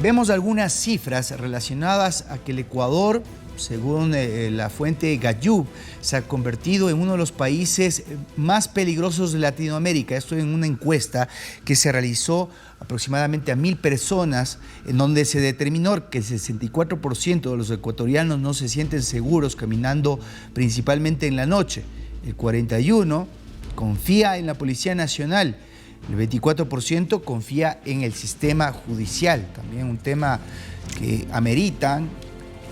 Vemos algunas cifras relacionadas a que el Ecuador, según la fuente Gayub, se ha convertido en uno de los países más peligrosos de Latinoamérica. Esto en una encuesta que se realizó aproximadamente a 1.000 personas, en donde se determinó que el 64% de los ecuatorianos no se sienten seguros caminando principalmente en la noche. El 41% confía en la Policía Nacional. El 24% confía en el sistema judicial, también un tema que ameritan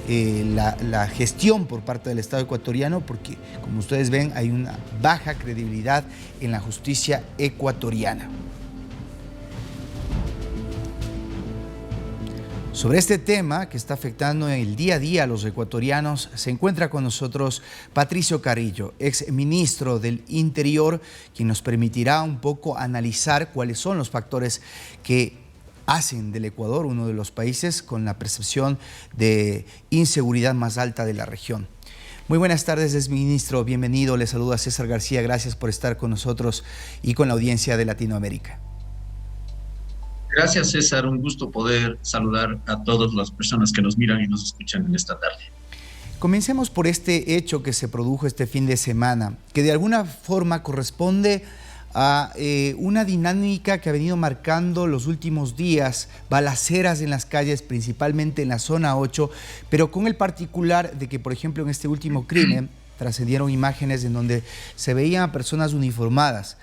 la gestión por parte del Estado ecuatoriano, porque como ustedes ven hay una baja credibilidad en la justicia ecuatoriana. Sobre este tema que está afectando en el día a día a los ecuatorianos, se encuentra con nosotros Patricio Carrillo, ex ministro del Interior, quien nos permitirá un poco analizar cuáles son los factores que hacen del Ecuador uno de los países con la percepción de inseguridad más alta de la región. Muy buenas tardes, ex ministro, bienvenido, le saluda César García, gracias por estar con nosotros y con la audiencia de Latinoamérica. Gracias, César. Un gusto poder saludar a todas las personas que nos miran y nos escuchan en esta tarde. Comencemos por este hecho que se produjo este fin de semana, que de alguna forma corresponde a una dinámica que ha venido marcando los últimos días, balaceras en las calles, principalmente en la zona 8, pero con el particular de que, por ejemplo, en este último crimen trascendieron imágenes en donde se veían a personas uniformadas.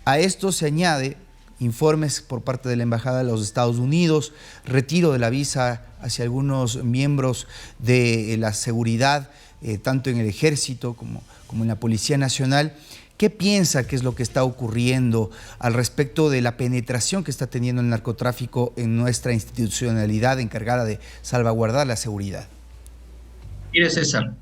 A esto se añade informes por parte de la Embajada de los Estados Unidos, retiro de la visa hacia algunos miembros de la seguridad, tanto en el Ejército como en la Policía Nacional. ¿Qué piensa que es lo que está ocurriendo al respecto de la penetración que está teniendo el narcotráfico en nuestra institucionalidad encargada de salvaguardar la seguridad? Mire, César,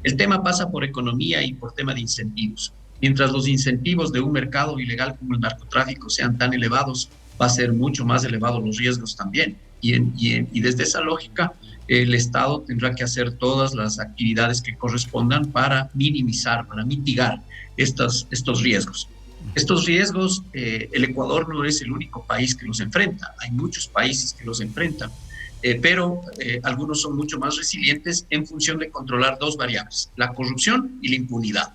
el tema pasa por economía y por tema de incentivos. Mientras los incentivos de un mercado ilegal como el narcotráfico sean tan elevados, va a ser mucho más elevados los riesgos también. Y desde esa lógica, el Estado tendrá que hacer todas las actividades que correspondan para minimizar, para mitigar estos riesgos. Estos riesgos, el Ecuador no es el único país que los enfrenta. Hay muchos países que los enfrentan, pero algunos son mucho más resilientes en función de controlar dos variables, la corrupción y la impunidad.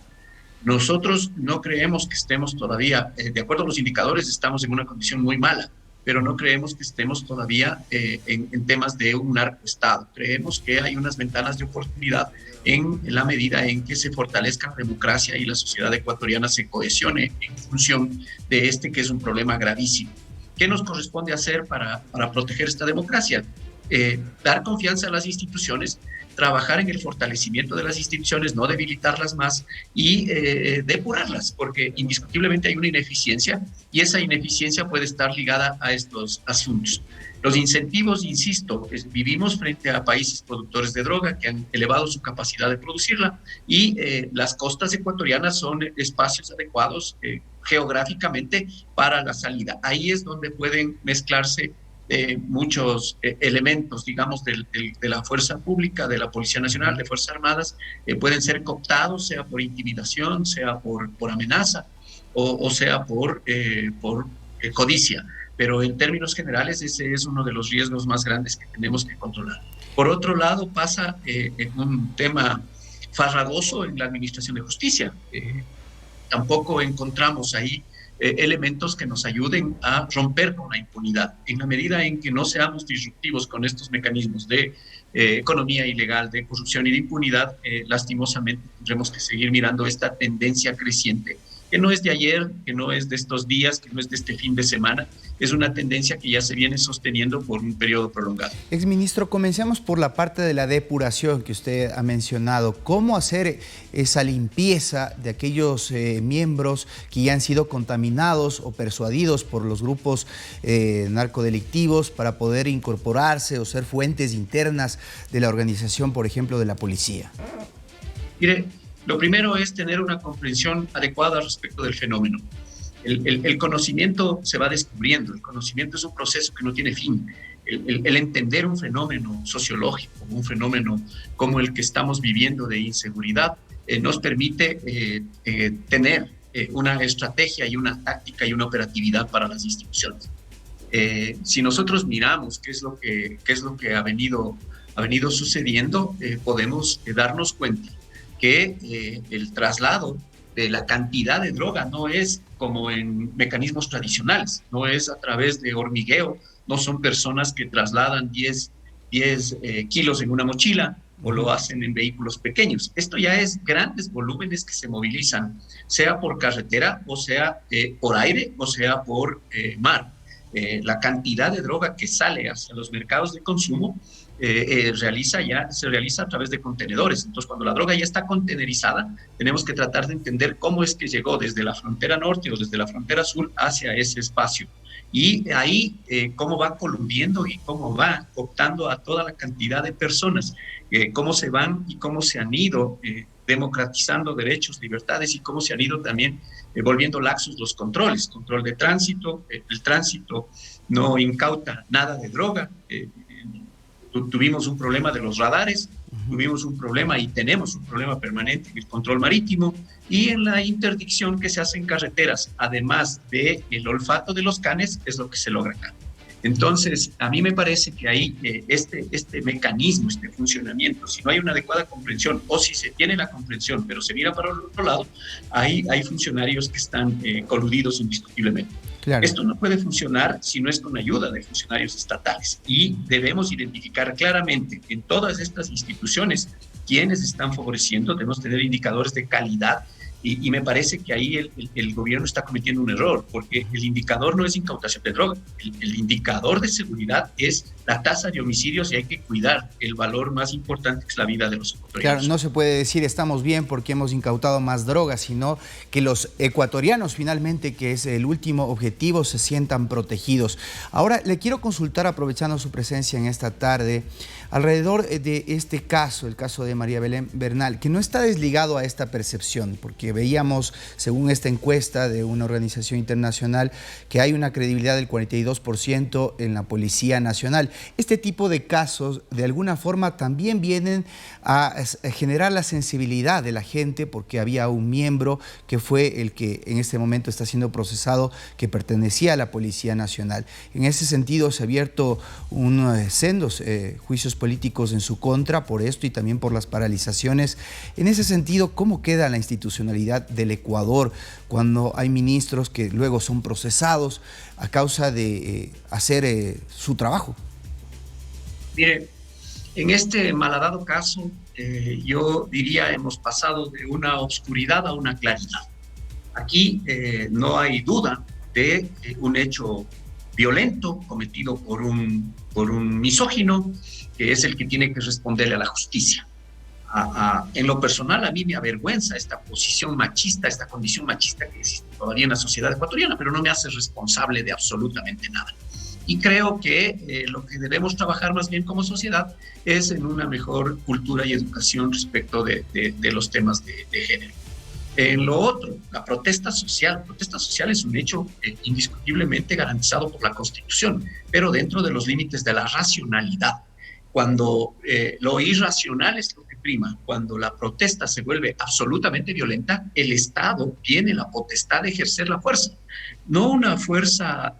Nosotros no creemos que estemos todavía, de acuerdo a los indicadores, estamos en una condición muy mala, pero no creemos que estemos todavía en temas de un narcoestado. Creemos que hay unas ventanas de oportunidad en la medida en que se fortalezca la democracia y la sociedad ecuatoriana se cohesione en función de este que es un problema gravísimo. ¿Qué nos corresponde hacer para proteger esta democracia? Dar confianza a las instituciones, trabajar en el fortalecimiento de las instituciones, no debilitarlas más y depurarlas, porque indiscutiblemente hay una ineficiencia y esa ineficiencia puede estar ligada a estos asuntos. Los incentivos, insisto, vivimos frente a países productores de droga que han elevado su capacidad de producirla y las costas ecuatorianas son espacios adecuados geográficamente para la salida. Ahí es donde pueden mezclarse muchos elementos, digamos, de la fuerza pública, de la Policía Nacional, de Fuerzas Armadas, pueden ser cooptados, sea por intimidación, sea por amenaza o sea por codicia. Pero en términos generales ese es uno de los riesgos más grandes que tenemos que controlar. Por otro lado, pasa en un tema farragoso en la administración de justicia. Tampoco encontramos ahí elementos que nos ayuden a romper con la impunidad. En la medida en que no seamos disruptivos con estos mecanismos de economía ilegal, de corrupción y de impunidad, lastimosamente tendremos que seguir mirando esta tendencia creciente, que no es de ayer, que no es de estos días, que no es de este fin de semana, es una tendencia que ya se viene sosteniendo por un periodo prolongado. Exministro, comencemos por la parte de la depuración que usted ha mencionado. ¿Cómo hacer esa limpieza de aquellos miembros que ya han sido contaminados o persuadidos por los grupos narcodelictivos para poder incorporarse o ser fuentes internas de la organización, por ejemplo, de la policía? Mire, lo primero es tener una comprensión adecuada respecto del fenómeno. El conocimiento se va descubriendo, el conocimiento es un proceso que no tiene fin. El entender un fenómeno sociológico, un fenómeno como el que estamos viviendo de inseguridad, nos permite tener una estrategia y una táctica y una operatividad para las instituciones. Si nosotros miramos qué es lo que ha venido sucediendo, podemos darnos cuenta que el traslado de la cantidad de droga no es como en mecanismos tradicionales, no es a través de hormigueo, no son personas que trasladan 10 kilos en una mochila o lo hacen en vehículos pequeños. Esto ya es grandes volúmenes que se movilizan, sea por carretera o sea por aire o sea por mar. La cantidad de droga que sale hacia los mercados de consumo se realiza a través de contenedores. Entonces, cuando la droga ya está contenerizada, tenemos que tratar de entender cómo es que llegó desde la frontera norte o desde la frontera sur hacia ese espacio. Y ahí cómo va coludiendo y cómo va optando a toda la cantidad de personas, cómo se van y cómo se han ido democratizando derechos, libertades y cómo se han ido también volviendo laxos los controles, control de tránsito, el tránsito no incauta nada de droga, tuvimos un problema de los radares, tuvimos un problema y tenemos un problema permanente en el control marítimo y en la interdicción que se hace en carreteras, además del olfato de los canes, es lo que se logra acá. Entonces, a mí me parece que ahí este mecanismo, este funcionamiento, si no hay una adecuada comprensión o si se tiene la comprensión, pero se mira para el otro lado, hay funcionarios que están coludidos indiscutiblemente. Claro. Esto no puede funcionar si no es con ayuda de funcionarios estatales y debemos identificar claramente en todas estas instituciones quienes están favoreciendo, debemos tener indicadores de calidad y me parece que ahí el gobierno está cometiendo un error porque el indicador no es incautación de droga, el indicador de seguridad es la tasa de homicidios y hay que cuidar el valor más importante que es la vida de los ecuatorianos. Claro, no se puede decir estamos bien porque hemos incautado más drogas, sino que los ecuatorianos finalmente, que es el último objetivo, se sientan protegidos. Ahora le quiero consultar, aprovechando su presencia en esta tarde, alrededor de este caso, el caso de María Belén Bernal, que no está desligado a esta percepción, porque veíamos, según esta encuesta de una organización internacional, que hay una credibilidad del 42% en la Policía Nacional. Este tipo de casos, de alguna forma, también vienen a generar la sensibilidad de la gente, porque había un miembro que fue el que en este momento está siendo procesado, que pertenecía a la Policía Nacional. En ese sentido, se ha abierto sendos juicios políticos en su contra por esto y también por las paralizaciones. En ese sentido, ¿cómo queda la institucionalidad del Ecuador cuando hay ministros que luego son procesados a causa de hacer su trabajo? Mire, en este malhadado caso, yo diría hemos pasado de una oscuridad a una claridad. Aquí no hay duda de un hecho violento cometido por un misógino, que es el que tiene que responderle a la justicia. En lo personal, a mí me avergüenza esta posición machista, esta condición machista que existe todavía en la sociedad ecuatoriana, pero no me hace responsable de absolutamente nada. Y creo que lo que debemos trabajar más bien como sociedad es en una mejor cultura y educación respecto de los temas de género. En lo otro, la protesta social. La protesta social es un hecho indiscutiblemente garantizado por la Constitución, pero dentro de los límites de la racionalidad. Cuando lo irracional es lo que prima, cuando la protesta se vuelve absolutamente violenta, el Estado tiene la potestad de ejercer la fuerza. No una fuerza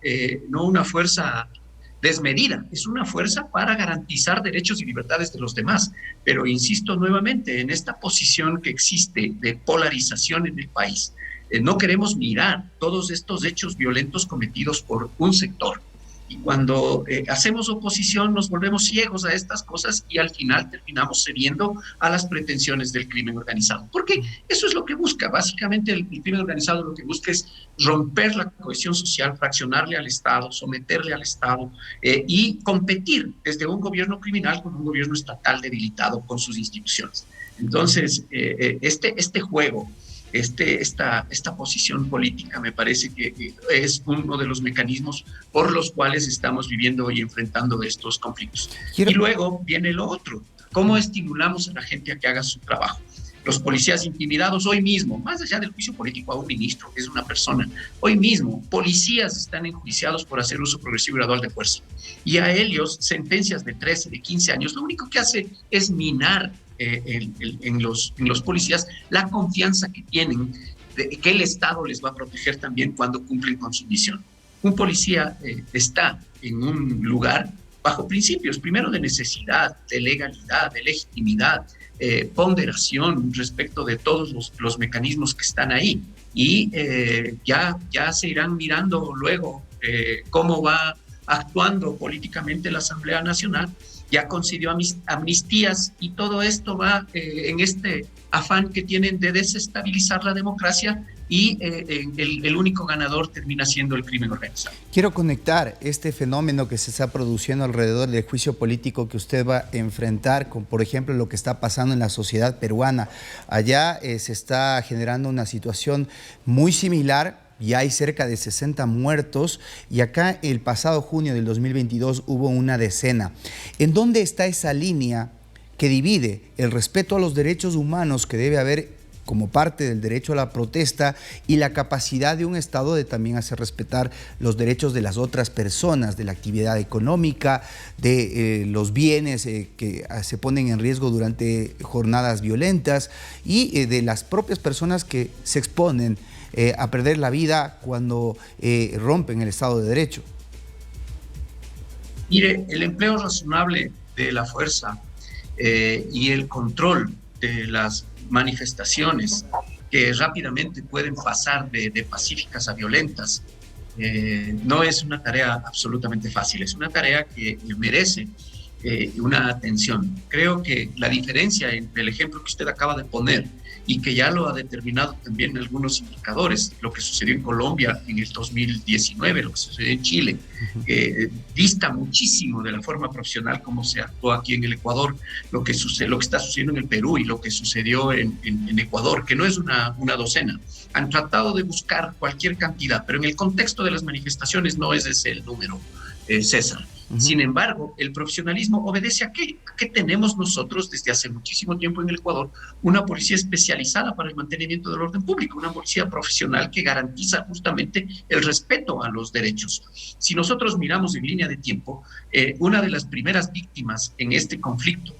desmedida, es una fuerza para garantizar derechos y libertades de los demás. Pero insisto nuevamente en esta posición que existe de polarización en el país. No queremos mirar todos estos hechos violentos cometidos por un sector. Y cuando hacemos oposición nos volvemos ciegos a estas cosas y al final terminamos cediendo a las pretensiones del crimen organizado. Porque eso es lo que busca. Básicamente el crimen organizado lo que busca es romper la cohesión social, fraccionarle al Estado, someterle al Estado y competir desde un gobierno criminal con un gobierno estatal debilitado con sus instituciones. Entonces, este juego, esta posición política me parece que es uno de los mecanismos por los cuales estamos viviendo y enfrentando estos conflictos. Y luego viene lo otro, ¿cómo estimulamos a la gente a que haga su trabajo? Los policías intimidados hoy mismo, más allá del juicio político a un ministro, que es una persona, hoy mismo policías están enjuiciados por hacer uso progresivo y gradual de fuerza. Y a ellos sentencias de 13, de 15 años, lo único que hace es minar en los policías la confianza que tienen de que el Estado les va a proteger también cuando cumplen con su misión. Un policía está en un lugar bajo principios, primero de necesidad, de legalidad, de legitimidad, ponderación respecto de todos los mecanismos que están ahí. Y ya se irán mirando luego cómo va actuando políticamente la Asamblea Nacional. Ya concedió amnistías y todo esto va en este afán que tienen de desestabilizar la democracia y el único ganador termina siendo el crimen organizado. Quiero conectar este fenómeno que se está produciendo alrededor del juicio político que usted va a enfrentar con, por ejemplo, lo que está pasando en la sociedad peruana. Allá se está generando una situación muy similar. Ya hay cerca de 60 muertos y acá el pasado junio del 2022 hubo una decena. ¿En dónde está esa línea que divide el respeto a los derechos humanos que debe haber como parte del derecho a la protesta y la capacidad de un Estado de también hacer respetar los derechos de las otras personas, de la actividad económica, de los bienes que se ponen en riesgo durante jornadas violentas y de las propias personas que se exponen a perder la vida cuando rompen el Estado de Derecho? Mire, el empleo razonable de la fuerza y el control de las manifestaciones que rápidamente pueden pasar de pacíficas a violentas no es una tarea absolutamente fácil, es una tarea que merece una atención. Creo que la diferencia entre el ejemplo que usted acaba de poner y que ya lo ha determinado también algunos indicadores, lo que sucedió en Colombia en el 2019, lo que sucedió en Chile, dista muchísimo de la forma profesional como se actuó aquí en el Ecuador, lo que está sucediendo en el Perú y lo que sucedió en Ecuador, que no es una docena. Han tratado de buscar cualquier cantidad, pero en el contexto de las manifestaciones no es ese el número, César. Sin embargo, el profesionalismo obedece a qué tenemos nosotros desde hace muchísimo tiempo en el Ecuador, una policía especializada para el mantenimiento del orden público, una policía profesional que garantiza justamente el respeto a los derechos. Si nosotros miramos en línea de tiempo, una de las primeras víctimas en este conflicto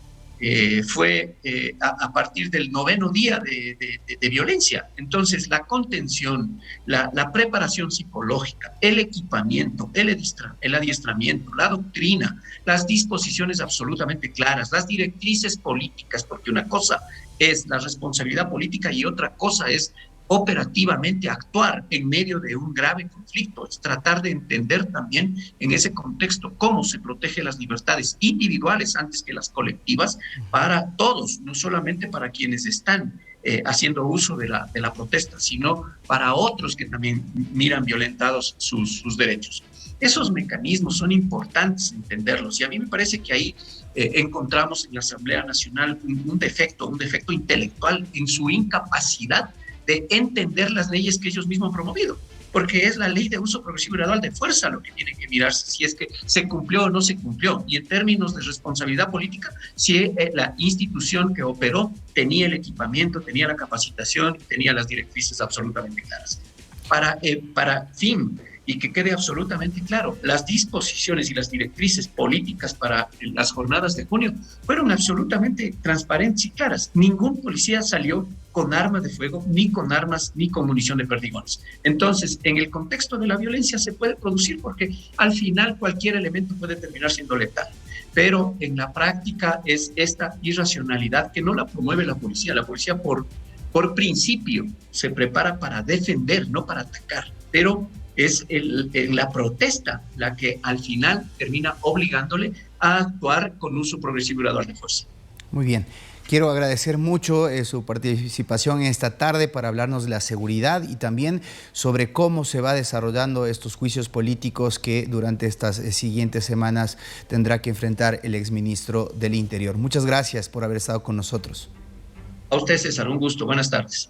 fue a partir del 9º día de violencia. Entonces, la contención, la preparación psicológica, el equipamiento, el adiestramiento, la doctrina, las disposiciones absolutamente claras, las directrices políticas, porque una cosa es la responsabilidad política y otra cosa es operativamente actuar en medio de un grave conflicto, es tratar de entender también en ese contexto cómo se protege las libertades individuales antes que las colectivas para todos, no solamente para quienes están haciendo uso de la protesta, sino para otros que también miran violentados sus derechos. Esos mecanismos son importantes entenderlos y a mí me parece que ahí encontramos en la Asamblea Nacional un defecto intelectual en su incapacidad de entender las leyes que ellos mismos han promovido, porque es la ley de uso progresivo y gradual de fuerza lo que tiene que mirarse, si es que se cumplió o no se cumplió, y en términos de responsabilidad política, si la institución que operó tenía el equipamiento, tenía la capacitación, tenía las directrices absolutamente claras. Para fin, y que quede absolutamente claro, las disposiciones y las directrices políticas para las jornadas de junio fueron absolutamente transparentes y claras. Ningún policía salió con armas de fuego, ni con armas, ni con munición de perdigones. Entonces, en el contexto de la violencia se puede producir porque al final cualquier elemento puede terminar siendo letal. Pero en la práctica es esta irracionalidad que no la promueve la policía. La policía por principio se prepara para defender, no para atacar. Pero es la protesta la que al final termina obligándole a actuar con uso progresivo y gradual de fuerza. Muy bien. Quiero agradecer mucho su participación esta tarde para hablarnos de la seguridad y también sobre cómo se va desarrollando estos juicios políticos que durante estas siguientes semanas tendrá que enfrentar el exministro del Interior. Muchas gracias por haber estado con nosotros. A usted, César, un gusto. Buenas tardes.